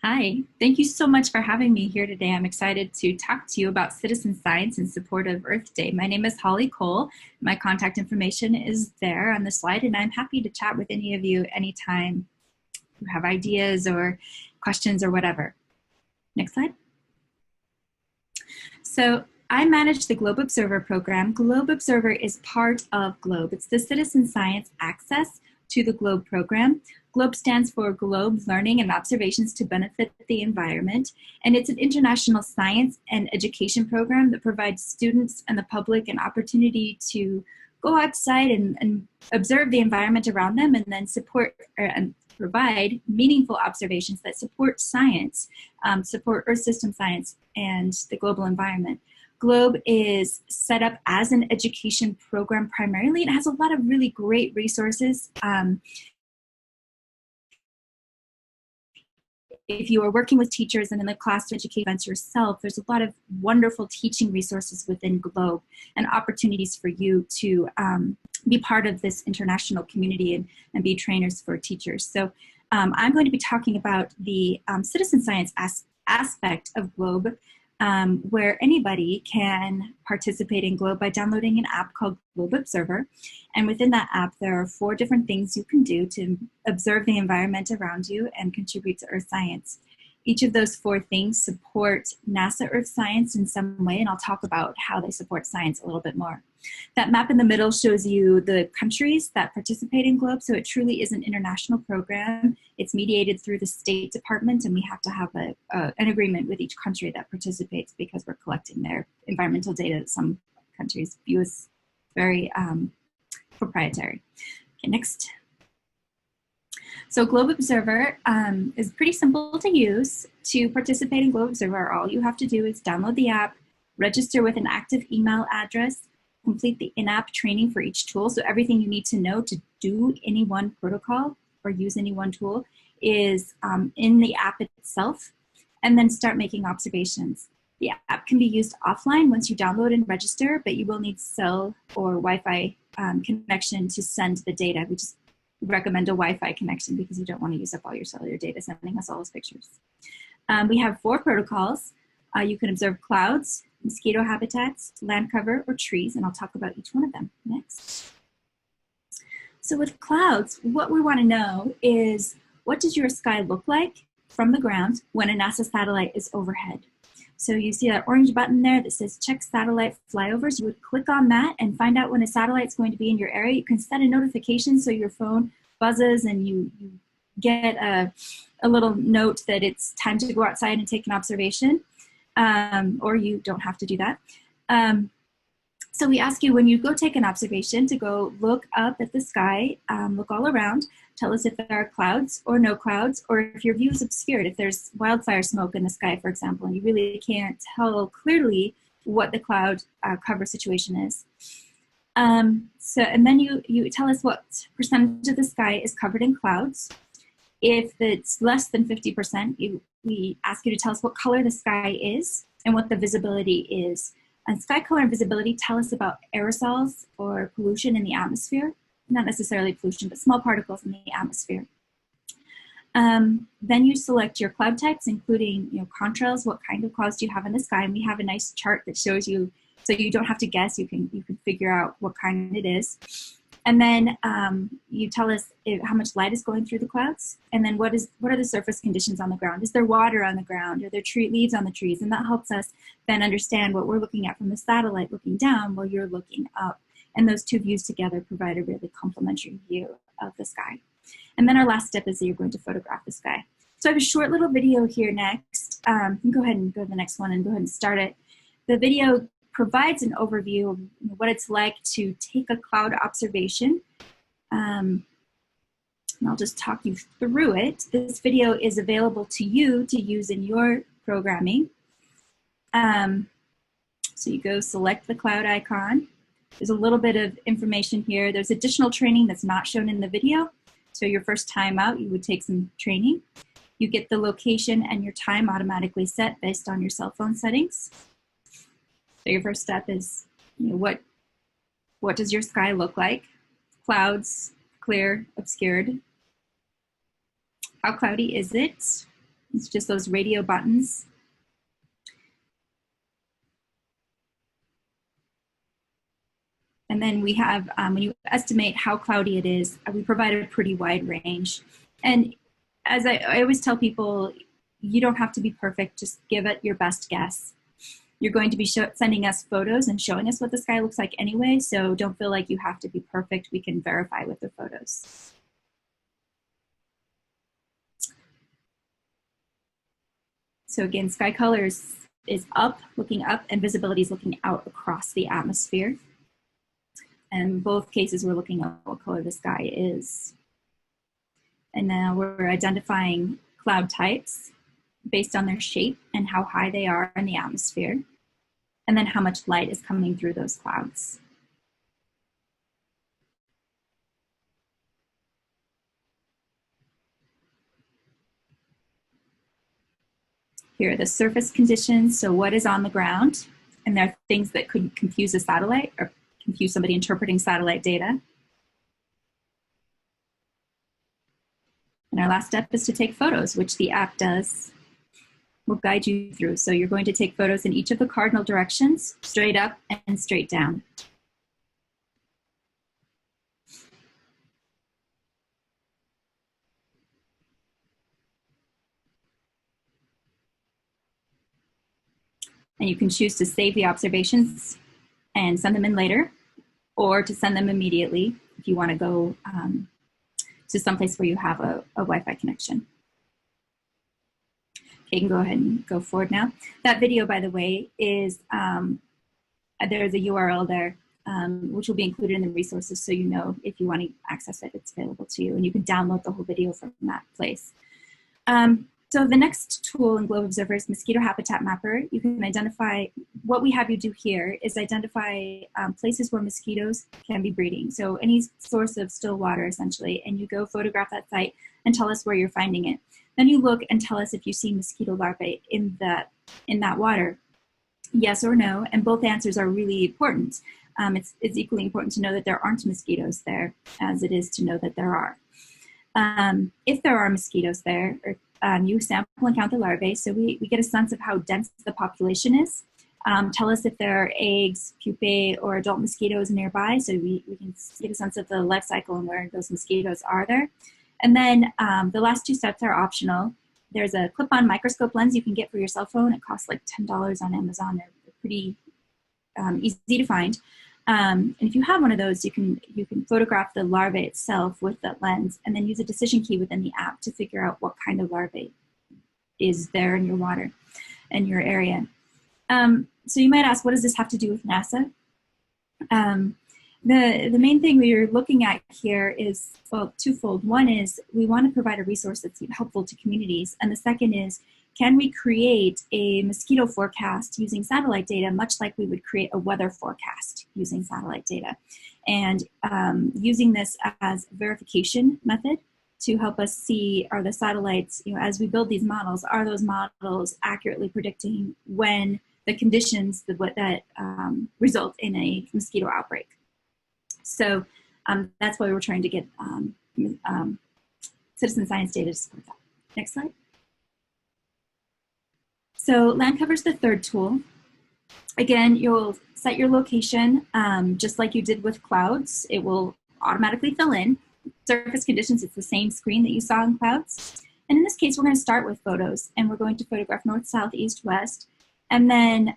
Hi, thank you so much for having me here today. I'm excited to talk to you about citizen science in support of Earth Day. My name is Holli Kohl. My contact information is there on the slide, and I'm happy to chat with any of you anytime you have ideas or questions or whatever. Next slide. So I manage the Globe Observer program. Globe Observer is part of GLOBE. It's the citizen science access to the GLOBE program. GLOBE stands for Globe Learning and Observations to Benefit the Environment, and it's an international science and education program that provides students and the public an opportunity to go outside and observe the environment around them, and then support and provide meaningful observations that support science, support Earth system science and the global environment. GLOBE is set up as an education program primarily. It has a lot of really great resources. If you are working with teachers and in the class to educate events yourself, there's a lot of wonderful teaching resources within GLOBE and opportunities for you to be part of this international community and be trainers for teachers. So I'm going to be talking about the citizen science aspect of GLOBE, where anybody can participate in GLOBE by downloading an app called Globe Observer. And within that app, there are 4 different things you can do to observe the environment around you and contribute to Earth science. Each of those 4 things support NASA Earth science in some way, and I'll talk about how they support science a little bit more. That map in the middle shows you the countries that participate in GLOBE, so it truly is an international program. It's mediated through the State Department, and we have to have an agreement with each country that participates because we're collecting their environmental data that some countries view as very proprietary. Okay, next. So Globe Observer is pretty simple to use. To participate in Globe Observer, all you have to do is download the app, register with an active email address, complete the in-app training for each tool. So everything you need to know to do any one protocol or use any one tool is in the app itself, and then start making observations. The app can be used offline once you download and register, but you will need cell or Wi-Fi connection to send the data. We just recommend a Wi-Fi connection because you don't want to use up all your cellular data sending us all those pictures. We have 4 protocols. You can observe clouds, mosquito habitats, land cover, or trees, and I'll talk about each one of them next. So with clouds, what we want to know is, what does your sky look like from the ground when a NASA satellite is overhead? So you see that orange button there that says check satellite flyovers. You would click on that and find out when a satellite's going to be in your area. You can set a notification so your phone buzzes and you get a little note that it's time to go outside and take an observation, or you don't have to do that. So we ask you, when you go take an observation, to go look up at the sky, look all around, tell us if there are clouds or no clouds, or if your view is obscured, if there's wildfire smoke in the sky, for example, and you really can't tell clearly what the cloud cover situation is. And then you tell us what percentage of the sky is covered in clouds. If it's less than 50%, we ask you to tell us what color the sky is and what the visibility is. And sky color and visibility tell us about aerosols or pollution in the atmosphere. Not necessarily pollution, but small particles in the atmosphere. Then you select your cloud types, including contrails, what kind of clouds do you have in the sky, and we have a nice chart that shows you, so you don't have to guess, you can figure out what kind it is. And then you tell us how much light is going through the clouds, and then what are the surface conditions on the ground? Is there water on the ground? Are there leaves on the trees? And that helps us then understand what we're looking at from the satellite looking down while you're looking up. And those 2 views together provide a really complementary view of the sky. And then our last step is that you're going to photograph the sky. So I have a short little video here next. You can go ahead and go to the next one and go ahead and start it. The video provides an overview of what it's like to take a cloud observation. And I'll just talk you through it. This video is available to you to use in your programming. So you go select the cloud icon. There's a little bit of information here. There's additional training that's not shown in the video. So your first time out, you would take some training. You get the location and your time automatically set based on your cell phone settings. So your first step is, what does your sky look like? Clouds, clear, obscured. How cloudy is it? It's just those radio buttons. And then we have, when you estimate how cloudy it is, we provide a pretty wide range. And as I always tell people, you don't have to be perfect, just give it your best guess. You're going to be sending us photos and showing us what the sky looks like anyway, so don't feel like you have to be perfect. We can verify with the photos. So again, sky color is up, looking up, and visibility is looking out across the atmosphere. And in both cases, we're looking at what color the sky is. And now we're identifying cloud types based on their shape and how high they are in the atmosphere, and then how much light is coming through those clouds. Here are the surface conditions, so what is on the ground, and there are things that could confuse a satellite or confuse somebody interpreting satellite data. And our last step is to take photos, which the app does. We'll guide you through. So you're going to take photos in each of the cardinal directions, straight up and straight down. And you can choose to save the observations and send them in later, or to send them immediately if you want to go to someplace where you have a Wi-Fi connection. Okay, you can go ahead and go forward now. That video, by the way, is, there's a URL there, which will be included in the resources, so you know if you want to access it, it's available to you, and you can download the whole video from that place. So the next tool in Globe Observer is Mosquito Habitat Mapper. You can identify, what we have you do here is identify places where mosquitoes can be breeding. So any source of still water, essentially, and you go photograph that site and tell us where you're finding it. Then you look and tell us if you see mosquito larvae in that water, yes or no, and both answers are really important. It's equally important to know that there aren't mosquitoes there as it is to know that there are. If there are mosquitoes there, you sample and count the larvae, so we get a sense of how dense the population is. Tell us if there are eggs, pupae, or adult mosquitoes nearby, so we can get a sense of the life cycle and where those mosquitoes are there. And then the last two steps are optional. There's a clip-on microscope lens you can get for your cell phone. It costs like $10 on Amazon. They're pretty easy to find. And if you have one of those, you can photograph the larvae itself with that lens, and then use a decision key within the app to figure out what kind of larvae is there in your water and your area. So you might ask, what does this have to do with NASA? The main thing we're looking at here is, well, twofold. One is we want to provide a resource that's helpful to communities, and the second is, can we create a mosquito forecast using satellite data, much like we would create a weather forecast using satellite data? And using this as a verification method to help us see, are the satellites, as we build these models, are those models accurately predicting when the conditions that result in a mosquito outbreak? So that's why we're trying to get citizen science data to support that. Next slide. So land cover is the third tool. Again, you'll set your location just like you did with clouds. It will automatically fill in. Surface conditions, it's the same screen that you saw in clouds. And in this case, we're going to start with photos, and we're going to photograph north, south, east, west. And then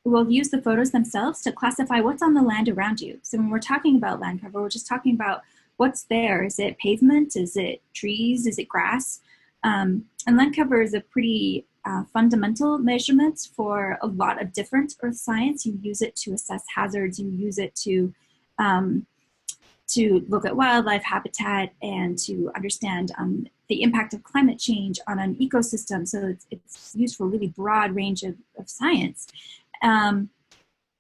we'll use the photos themselves to classify what's on the land around you. So when we're talking about land cover, we're just talking about what's there. Is it pavement? Is it trees? Is it grass? And land cover is a pretty fundamental measurement for a lot of different earth science. You use it to assess hazards. You use it to look at wildlife habitat and to understand the impact of climate change on an ecosystem. So it's used for a really broad range of science.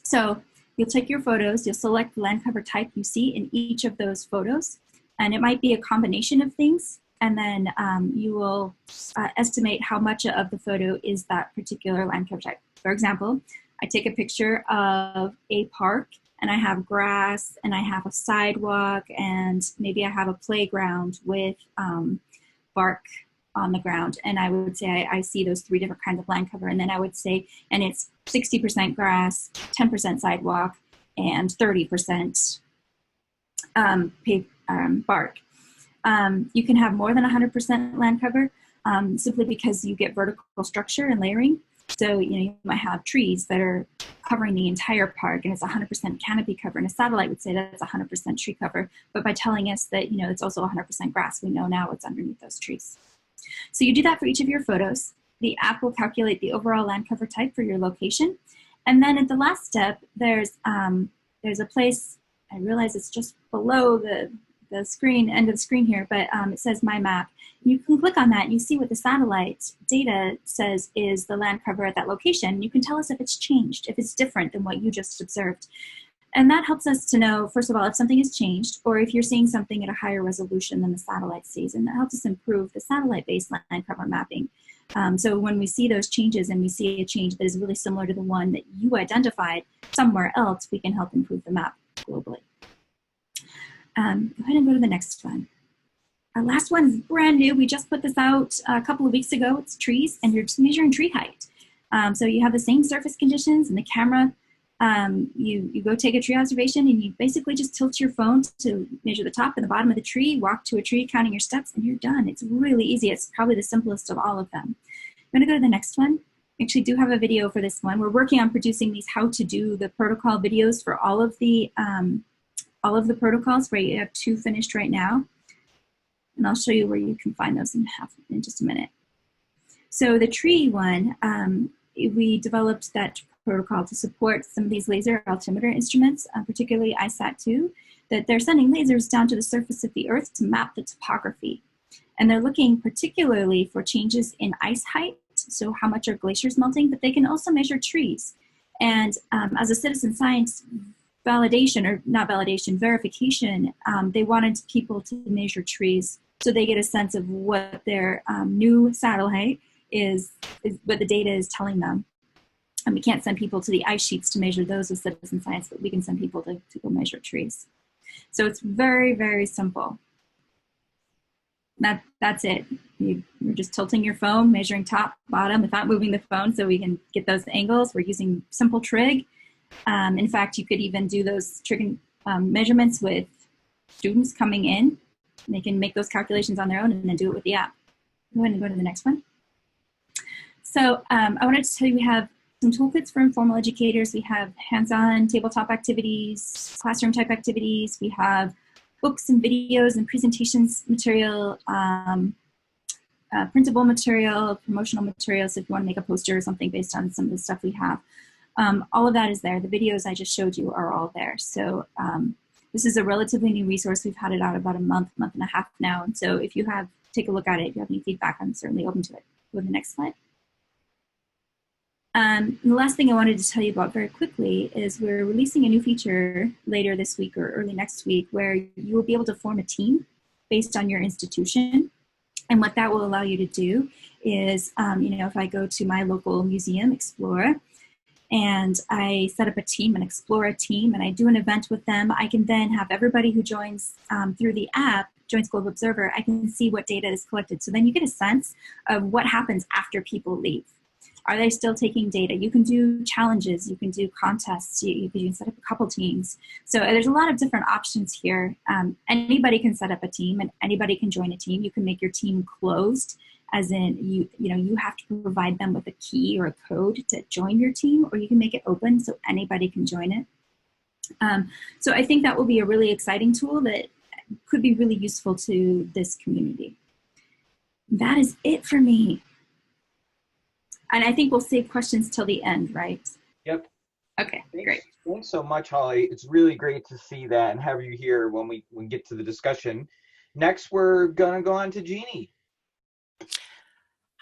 So you'll take your photos, you'll select the land cover type you see in each of those photos, and it might be a combination of things, and then you will estimate how much of the photo is that particular land cover type. For example, I take a picture of a park, and I have grass, and I have a sidewalk, and maybe I have a playground with bark on the ground. And I would say I see those 3 different kinds of land cover. And then I would say, and it's 60% grass, 10% sidewalk, and 30% bark. You can have more than 100% land cover simply because you get vertical structure and layering. So, you might have trees that are covering the entire park and it's 100% canopy cover. And a satellite would say that's 100% tree cover. But by telling us that, it's also 100% grass, we know now what's underneath those trees. So you do that for each of your photos. The app will calculate the overall land cover type for your location. And then at the last step, there's a place, I realize it's just below the end of the screen here, but it says My Map. You can click on that and you see what the satellite data says is the land cover at that location. You can tell us if it's changed, if it's different than what you just observed. And that helps us to know, first of all, if something has changed or if you're seeing something at a higher resolution than the satellite sees. And that helps us improve the satellite-based land cover mapping. So when we see those changes and we see a change that is really similar to the one that you identified somewhere else, we can help improve the map globally. Go ahead and go to the next one. Our last one is brand new. We just put this out a couple of weeks ago. It's trees, and you're just measuring tree height. So you have the same surface conditions and the camera. You go take a tree observation, and you basically just tilt your phone to measure the top and the bottom of the tree, walk to a tree, counting your steps, and you're done. It's really easy. It's probably the simplest of all of them. I'm going to go to the next one. We actually do have a video for this one. We're working on producing these how to do the protocol videos for all of the protocols, right? You have 2 finished right now. And I'll show you where you can find those in just a minute. So the tree one, we developed that protocol to support some of these laser altimeter instruments, particularly ISAT-2, that they're sending lasers down to the surface of the Earth to map the topography. And they're looking particularly for changes in ice height, so how much are glaciers melting, but they can also measure trees. And as a citizen science validation, or not validation, verification, they wanted people to measure trees so they get a sense of what their new satellite is what the data is telling them. And we can't send people to the ice sheets to measure those with citizen science, but we can send people to go measure trees. So it's very, very simple. That's it. You're just tilting your phone, measuring top, bottom, without moving the phone so we can get those angles. We're using simple trig. In fact, you could even do those trig measurements with students coming in. They can make those calculations on their own and then do it with the app. Go ahead and go to the next one. So I wanted to tell you we have some toolkits for informal educators. We have hands-on tabletop activities, classroom type activities. We have books and videos and presentations material, printable material, promotional material. So if you want to make a poster or something based on some of the stuff we have. All of that is there. The videos I just showed you are all there. So this is a relatively new resource. We've had it out about a month and a half now. And so if you take a look at it, if you have any feedback, I'm certainly open to it. Go to the next slide. And the last thing I wanted to tell you about very quickly is we're releasing a new feature later this week or early next week where you will be able to form a team based on your institution. And what that will allow you to do is, if I go to my local museum, Explore, and I set up a team, an Explorer team, and I do an event with them, I can then have everybody who joins through the app, joins Globe Observer, I can see what data is collected. So then you get a sense of what happens after people leave. Are they still taking data? You can do challenges, you can do contests, you can set up a couple teams. So there's a lot of different options here. Anybody can set up a team and anybody can join a team. You can make your team closed, as in you have to provide them with a key or a code to join your team, or you can make it open so anybody can join it. So I think that will be a really exciting tool that could be really useful to this community. That is it for me. And I think we'll save questions till the end, right? Yep. Okay, great. Thanks so much, Holly. It's really great to see that and have you here when we get to the discussion. Next, we're gonna go on to Jeannie.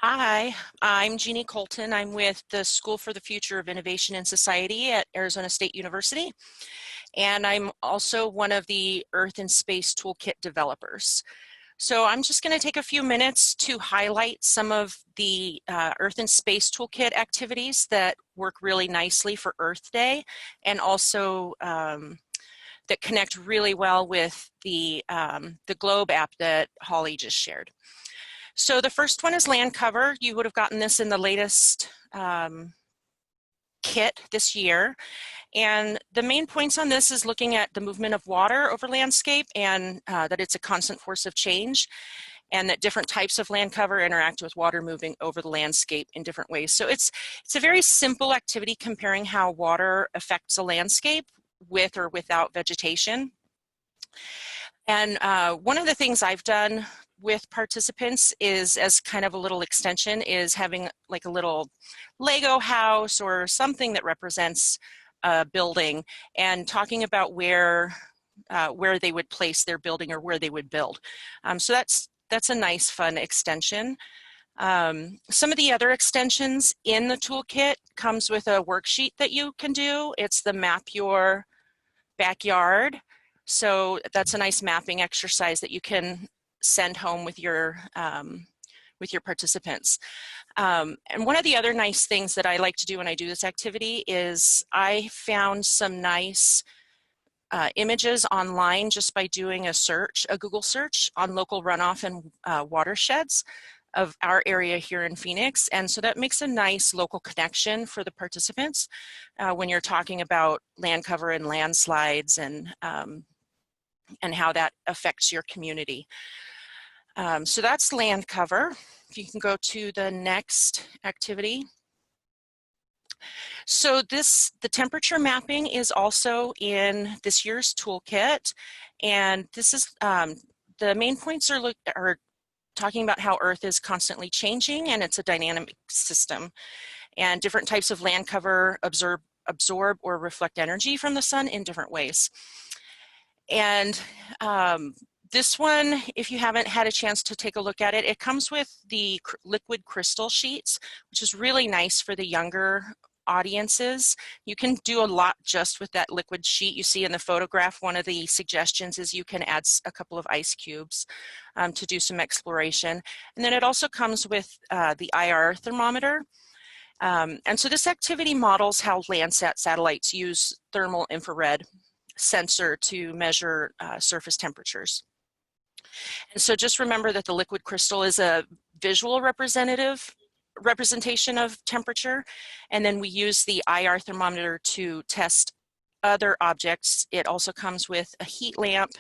Hi, I'm Jeannie Colton. I'm with the School for the Future of Innovation and Society at Arizona State University. And I'm also one of the Earth and Space Toolkit developers. So I'm just going to take a few minutes to highlight some of the Earth and Space Toolkit activities that work really nicely for Earth Day, and also that connect really well with the Globe app that Holly just shared. So the first one is land cover. You would have gotten this in the latest kit this year. And the main points on this is looking at the movement of water over landscape and that it's a constant force of change, and that different types of land cover interact with water moving over the landscape in different ways. So it's a very simple activity comparing how water affects a landscape with or without vegetation. And one of the things I've done with participants is, as kind of a little extension, is having like a little Lego house or something that represents a building, and talking about where they would place their building or where they would build. So that's a nice, fun extension. Some of the other extensions in the toolkit comes with a worksheet that you can do. It's the Map Your Backyard. So that's a nice mapping exercise that you can send home with your participants. And one of the other nice things that I like to do when I do this activity is I found some nice images online just by doing a Google search on local runoff and watersheds of our area here in Phoenix. And so that makes a nice local connection for the participants when you're talking about land cover and landslides and how that affects your community. So that's land cover. If you can go to the next activity. So the temperature mapping is also in this year's toolkit, and this is the main points are talking about how Earth is constantly changing, and it's a dynamic system, and different types of land cover absorb or reflect energy from the sun in different ways. And this one, if you haven't had a chance to take a look at it, it comes with the liquid crystal sheets, which is really nice for the younger audiences. You can do a lot just with that liquid sheet. You see in the photograph, one of the suggestions is you can add a couple of ice cubes to do some exploration. And then it also comes with the IR thermometer. And so this activity models how Landsat satellites use thermal infrared sensor to measure surface temperatures. And so just remember that the liquid crystal is a visual representation of temperature, and then we use the IR thermometer to test other objects. It also comes with a heat lamp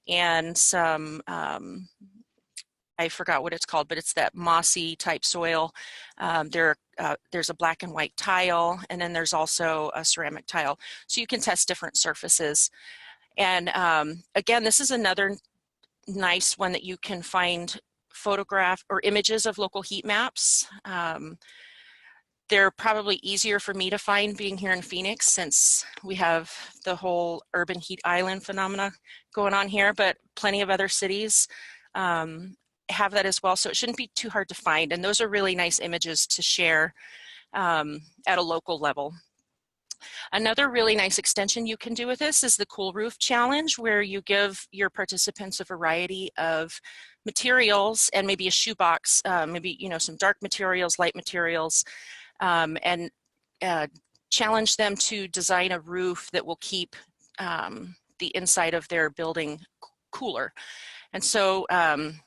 and some, I forgot what it's called, but it's that mossy type soil. There's a black and white tile, and then there's also a ceramic tile. So you can test different surfaces. And again, this is another nice one that you can find photograph or images of local heat maps. They're probably easier for me to find being here in Phoenix, since we have the whole urban heat island phenomena going on here, but plenty of other cities have that as well, so it shouldn't be too hard to find. And those are really nice images to share at a local level. Another really nice extension you can do with this is the Cool Roof Challenge, where you give your participants a variety of materials and maybe a shoebox, maybe some dark materials, light materials, and challenge them to design a roof that will keep the inside of their building cooler. And so,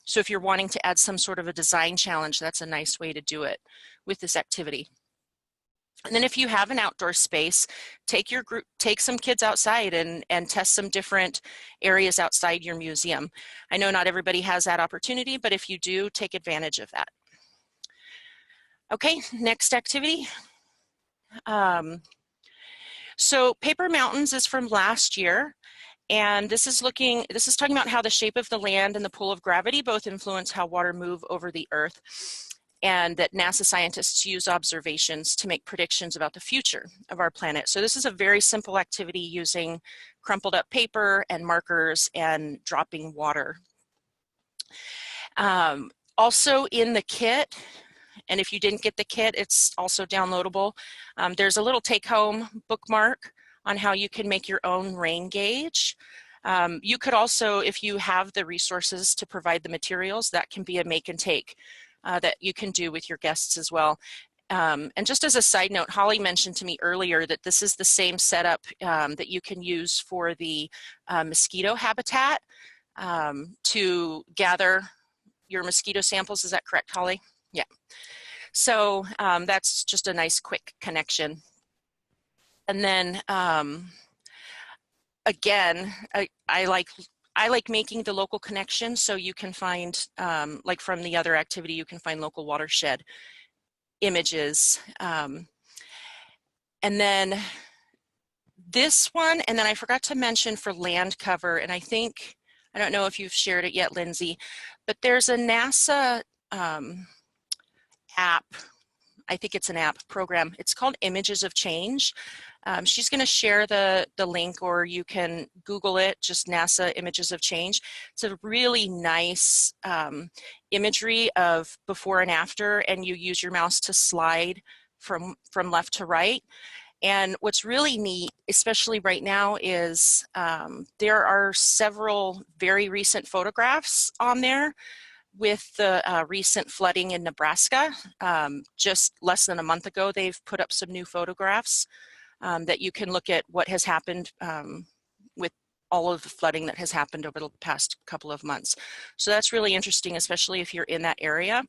so if you're wanting to add some sort of a design challenge, that's a nice way to do it with this activity. And then if you have an outdoor space, take some kids outside and test some different areas outside your museum. I know not everybody has that opportunity, but if you do, take advantage of that. Okay, next activity. So Paper Mountains is from last year. And this is talking about how the shape of the land and the pull of gravity both influence how water move over the Earth, and that NASA scientists use observations to make predictions about the future of our planet. So this is a very simple activity using crumpled up paper and markers and dropping water. Also in the kit, and if you didn't get the kit, it's also downloadable. There's a little take-home bookmark on how you can make your own rain gauge. You could also, if you have the resources to provide the materials, that can be a make and take that you can do with your guests as well. And just as a side note, Holly mentioned to me earlier that this is the same setup that you can use for the mosquito habitat to gather your mosquito samples. Is that correct, Holly? Yeah. So that's just a nice quick connection. And then again, I like making the local connection, so you can find, like from the other activity, you can find local watershed images. And then this one, and then I forgot to mention for land cover, and I don't know if you've shared it yet, Lindsay, but there's a NASA app. I think it's an app program. It's called Images of Change. She's going to share the link, or you can Google it, just NASA Images of Change. It's a really nice imagery of before and after, and you use your mouse to slide from left to right. And what's really neat, especially right now, is there are several very recent photographs on there with the recent flooding in Nebraska. Just less than a month ago, they've put up some new photographs that you can look at what has happened with all of the flooding that has happened over the past couple of months. So that's really interesting, especially if you're in that area,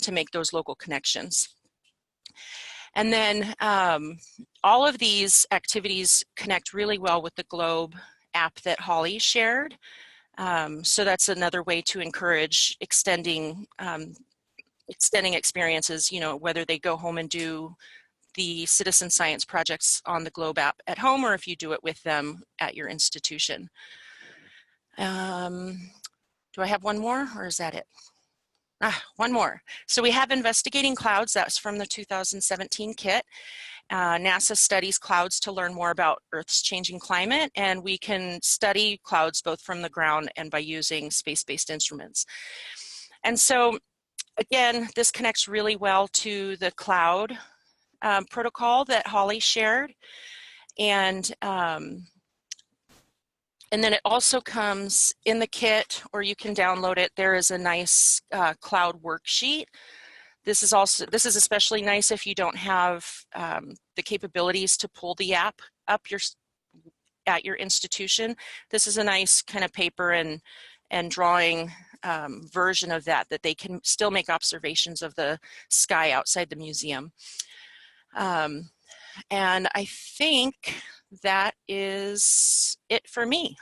to make those local connections. And then all of these activities connect really well with the Globe app that Holly shared. So that's another way to encourage extending experiences, you know, whether they go home and do the citizen science projects on the Globe app at home, or if you do it with them at your institution. Do I have one more, or is that it? One more. So we have Investigating Clouds. That's from the 2017 kit. NASA studies clouds to learn more about Earth's changing climate, and we can study clouds both from the ground and by using space-based instruments. And so, again, this connects really well to the cloud protocol that Holly shared. And then it also comes in the kit, or you can download it. There is a nice cloud worksheet. This is especially nice if you don't have the capabilities to pull the app up at your institution. This is a nice kind of paper and drawing version of that they can still make observations of the sky outside the museum. And I think that is it for me.